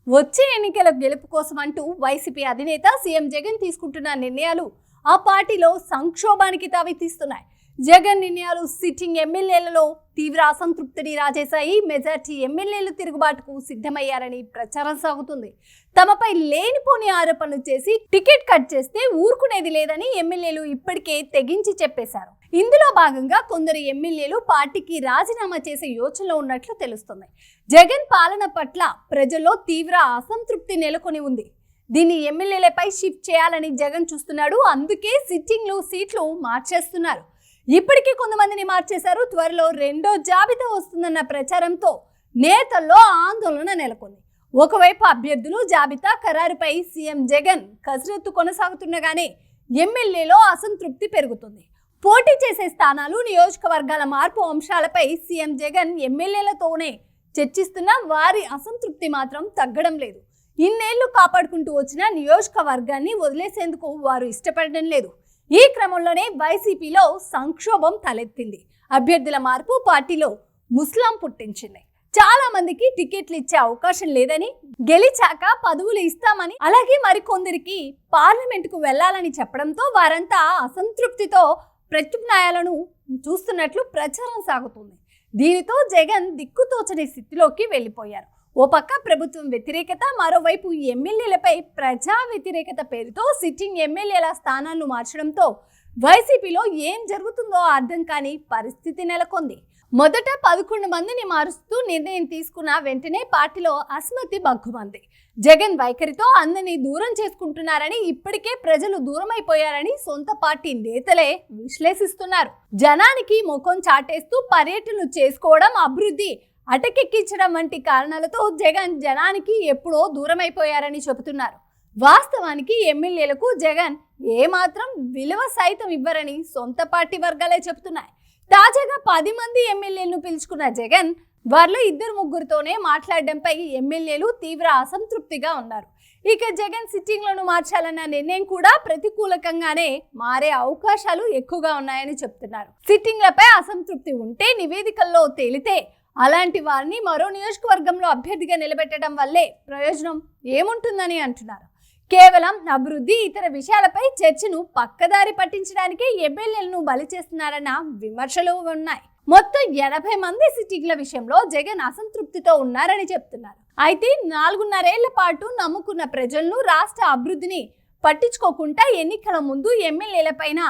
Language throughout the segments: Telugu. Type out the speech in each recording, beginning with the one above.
వచ్చే ఎన్నికల గెలుపు కోసం అంటూ వైసీపీ అధినేత సీఎం జగన్ తీసుకుంటున్న నిర్ణయాలు ఆ పార్టీలో సంక్షోభానికి తావితీస్తున్నాయి. జగన్ నిర్ణయాలు సిట్టింగ్ ఎమ్మెల్యేలలో తీవ్ర అసంతృప్తిని రాజేశాయి. మెజార్టీ ఎమ్మెల్యేలు తిరుగుబాటుకు సిద్ధమయ్యారని ప్రచారం సాగుతుంది. తమపై లేనిపోని ఆరోపణలు చేసి టికెట్ కట్ చేస్తే ఊరుకునేది లేదని ఎమ్మెల్యేలు ఇప్పటికే తెగించి చెప్పేశారు. ఇందులో భాగంగా కొందరు ఎమ్మెల్యేలు పార్టీకి రాజీనామా చేసే యోచనలో ఉన్నట్లు తెలుస్తుంది. జగన్ పాలన పట్ల ప్రజల్లో తీవ్ర అసంతృప్తి నెలకొని ఉంది. దీన్ని ఎమ్మెల్యేలపై షిఫ్ట్ చేయాలని జగన్ చూస్తున్నాడు. అందుకే సిట్టింగ్లు సీట్లు మార్చేస్తున్నారు. ఇప్పటికీ కొంతమందిని మార్చేశారు. త్వరలో రెండో జాబితా వస్తుందన్న ప్రచారంతో నేతల్లో ఆందోళన నెలకొంది. ఒకవైపు అభ్యర్థులు జాబితా ఖరారుపై సీఎం జగన్ కసరత్తు కొనసాగుతుండగానే ఎమ్మెల్యేలో అసంతృప్తి పెరుగుతుంది. పోటీ చేసే స్థానాలు, నియోజకవర్గాల మార్పు అంశాలపై సీఎం జగన్ ఎమ్మెల్యేలతోనే చర్చిస్తున్న వారి అసంతృప్తి మాత్రం తగ్గడం లేదు. ఇన్నేళ్లు కాపాడుకుంటూ వచ్చిన నియోజకవర్గాన్ని వదిలేసేందుకు వారు ఇష్టపడడం లేదు. ఈ క్రమంలోనే వైసీపీలో సంక్షోభం తలెత్తింది. అభ్యర్థుల మార్పు పార్టీలో ముస్లాం పుట్టించింది. చాలా మందికి టికెట్లు ఇచ్చే అవకాశం లేదని, గెలిచాక పదవులు ఇస్తామని, అలాగే మరికొందరికి పార్లమెంటుకు వెళ్లాలని చెప్పడంతో వారంతా అసంతృప్తితో ప్రత్యామ్నాయాలను చూస్తున్నట్లు ప్రచారం సాగుతుంది. దీనితో జగన్ దిక్కుతోచని స్థితిలోకి వెళ్లిపోయారు. ఓ పక్క ప్రభుత్వం వ్యతిరేకత, మరోవైపు ఎమ్మెల్యేలపై ప్రజా వ్యతిరేకత పేరుతో సిట్టింగ్ ఎమ్మెల్యేల స్థానాలను మార్చడంతో వైసీపీలో ఏం జరుగుతుందో అర్థం కాని పరిస్థితి నెలకొంది. మొదట 11 మందిని మారుస్తూ నిర్ణయం తీసుకున్న వెంటనే పార్టీలో అసమ్మతి బగ్గుమంది. జగన్ వైఖరితో అందరినీ దూరం చేసుకుంటున్నారని, ఇప్పటికే ప్రజలు దూరమైపోయారని సొంత పార్టీ నేతలే విశ్లేషిస్తున్నారు. జనానికి ముఖం చాటేస్తూ పర్యటనలు చేసుకోవడం, అభివృద్ధి అటకెక్కించడం వంటి కారణాలతో జగన్ జనానికి ఎప్పుడో దూరమైపోయారని చెబుతున్నారు. వాస్తవానికి ఎమ్మెల్యేలకు జగన్ ఏమాత్రం విలువ సైతం ఇవ్వరని సొంత పార్టీ వర్గాలే చెబుతున్నాయి. తాజాగా 10 మంది ఎమ్మెల్యేలను పిలుచుకున్న జగన్ వారిలో 2-3తోనే మాట్లాడడంపై ఎమ్మెల్యేలు తీవ్ర అసంతృప్తిగా ఉన్నారు. ఇక జగన్ సిట్టింగ్లను మార్చాలన్న నిర్ణయం కూడా ప్రతికూలకంగానే మారే అవకాశాలు ఎక్కువగా ఉన్నాయని చెప్తున్నారు. సిట్టింగ్లపై అసంతృప్తి ఉంటే నివేదికల్లో తేలితే అలాంటి వారిని మరో నియోజకవర్గంలో అభ్యర్థిగా నిలబెట్టడం వల్లే ప్రయోజనం ఏముంటుందని అంటున్నారు. కేవలం అభివృద్ధి, ఇతర విషయాలపై చర్చను పక్కదారి పట్టించడానికే ఎమ్మెల్యేలను బలి చేస్తున్నారన్న విమర్శలు ఉన్నాయి. మొత్తం 80 మంది సిట్టింగ్ల విషయంలో జగన్ అసంతృప్తితో ఉన్నారని చెప్తున్నారు. అయితే 4.5 ఏళ్ల పాటు నమ్ముకున్న ప్రజలను, రాష్ట్ర అభివృద్ధిని పట్టించుకోకుండా ఎన్నికల ముందు ఎమ్మెల్యేలపైన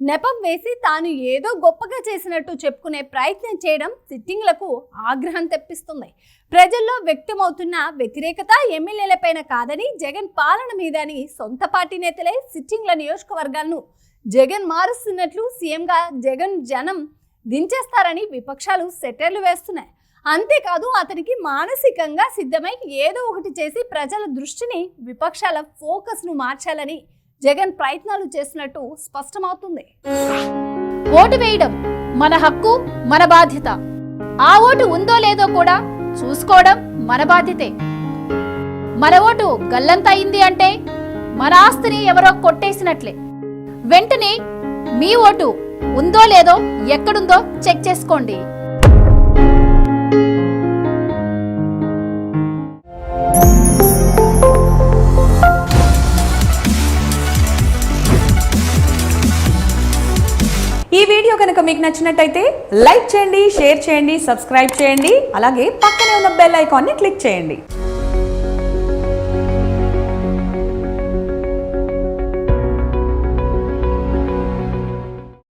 నెపం వేసి తాను ఏదో గొప్పగా చేసినట్టు చెప్పుకునే ప్రయత్నం చేయడం సిట్టింగ్లకు ఆగ్రహం తెప్పిస్తుంది. ప్రజల్లో వ్యక్తమవుతున్న వ్యతిరేకత ఎమ్మెల్యేలపైన కాదని, జగన్ పాలన మీదని సొంత పార్టీ నేతలే సిట్టింగ్ల నియోజకవర్గాలను జగన్ మారుస్తున్నట్లు సీఎంగా జగన్ జనం దించేస్తారని విపక్షాలు సెటర్లు వేస్తున్నాయి. అంతేకాదు అతనికి మానసికంగా సిద్ధమై ఏదో ఒకటి చేసి ప్రజల దృష్టిని, విపక్షాల ఫోకస్ను మార్చాలని జగన్ ప్రయత్నాలు చేసినట్టు స్పష్టమవుతుంది. ఓటు వేయడం మన హక్కు, మన బాధ్యత. ఆ ఓటు ఉందో లేదో కూడా చూసుకోవడం మన బాధ్యతే. మన ఓటు గల్లంత అయింది అంటే మన ఆస్తిని ఎవరో కొట్టేసినట్లే. వెంటనే మీ ఓటు ఉందో లేదో, ఎక్కడుందో చెక్ చేసుకోండి. ఈ వీడియో కనుక మీకు నచ్చినట్టయితే లైక్ చేయండి, షేర్ చేయండి, సబ్స్క్రైబ్ చేయండి. అలాగే పక్కనే ఉన్న బెల్ ఐకాన్ని క్లిక్ చేయండి.